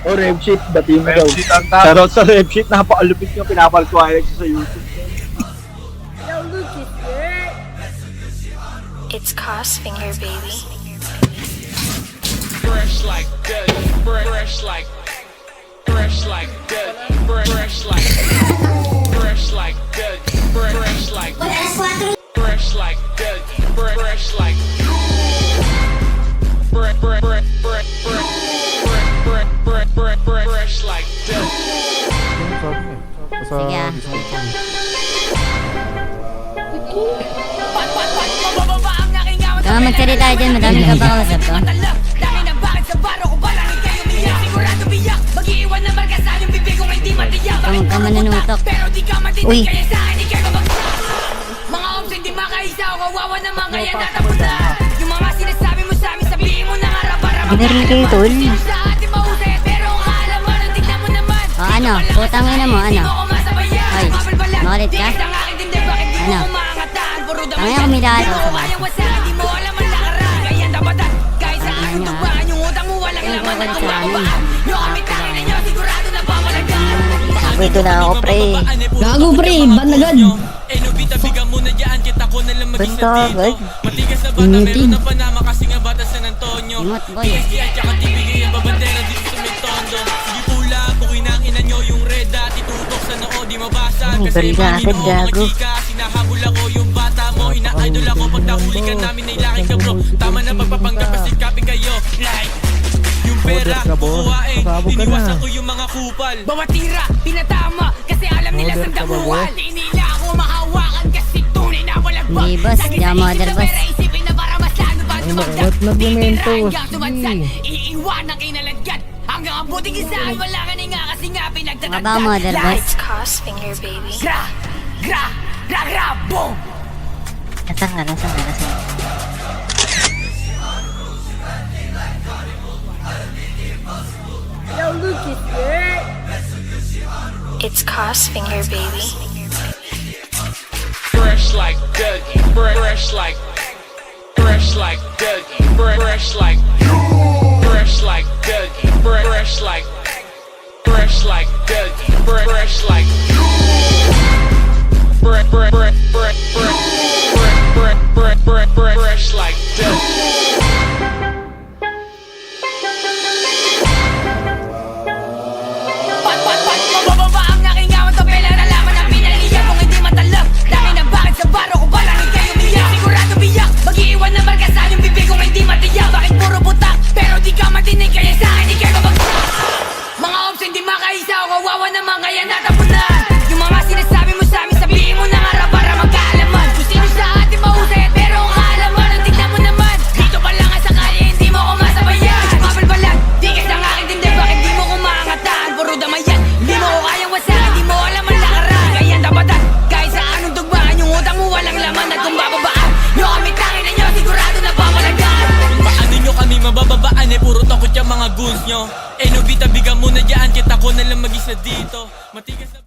O rap sheet, batiin mo daw. Rap sheet ang tawag. Charot sa rap sheet, napakalupit nyo, pinapalkuhan ko sa YouTube. It's Crossfinger, baby. Fresh like that, fresh like that, fresh like that, fresh like that, fresh like that, fresh like that, fresh like that, fresh like that. Sige ah. Kaya magsalita dyan, madami ka ba kausap ko? Huwag ka manunutok. Uy! Mga ops hindi makaisa o kawawa naman kaya natapos na. Yung mga sinasabi mo sa amin sabihin mo na nga para Ginaril kayo tol. sa atin mahusay pero ang akala mo nang tignan mo naman. O ano, putang ina mo, ano? Hoy, makulit ka? Ano? Tangina kumidaan ko sa baso. Di mo alam ang lakaran kaya dapatan. Kahit sa anong tugbaan yung utang mo walang laman at kung bababaan. Yung kami tangin ninyo sigurado na pamalagan. Ito na ako pre. Gago pre, banagad. Basta agad. Matigas na bata, meron na Panama kasi nga bata San Antonio. Imot boy. PSG at saka tibigay ang babandera dito sa may tondo. Sige pula, bukin ang ina nyo yung red at itutok sa noo di mabasag. Kasi mami mo mga chika, sinahabol ako yung bata mo. Ina-idol ako pag nahuli ka namin na ilaki ka bro. Tama na pagpapanggap kasi copy kayo. Like, yung pera, kukuhain, iniwasan ko yung mga kupal. Bawat tira, pinatama kasi alam nila sa damuhan. Di nila ako mahawakan kasi tunay na walang bag. Hindi boss, di ako mother boss. Isipin na para mas lalo pa tumagdag. Nagmemento. Hanggang tumansad, iiwan ang kinalagyan. Hanggang ang buting isa ay wala ka nga kasi nga pinagtatagdan. Maba mother boss. It's Crossfinger, baby. Gra, boom! Nasaan ka, nasaan ka, nasaan ka? It's Crossfinger, baby. Fresh like that, fresh like that, fresh like that, fresh like fresh like that, fresh like fresh like that, fresh like fresh like that. Pababa ang aking gawang tabela na laman ang pinaliyan kung hindi matalab. Dami na bakit sa baro kung balangin kayo niya. Sigurado biyak, mag-iiwan na marka sa yung bibig kung hindi matiyak. Bakit puro butak, pero di ka matinig kaya sa akin di kayo mabagsak. Mga ops hindi makaisa o kawawa naman kaya natapunan. Yung mga sinasabi mo sa amin sabihin mo na nga para magkaalaman. Kung sino sa atin mahusay pero ang kaalaman ang tignan mo naman. Dito pa lang ang sakali hindi mo ko masabayan. Mabalbalan, di ka sa aking dindi bakit di mo kumangatan. Puro damayan, di mo ko kayang wasakan. Di mo alam ang lakaran, kaya dapatan. Kahit sa anong tugmaan yung utang mo walang laman at kung bababaan. Yung kami tangin ninyo sigurado na pamalagan. Paano nyo kami mabababaan eh puro takot yung mga goons nyo. Eh no bitabigan mo na dyan kita ko na lang mag-isa dito. Matigas na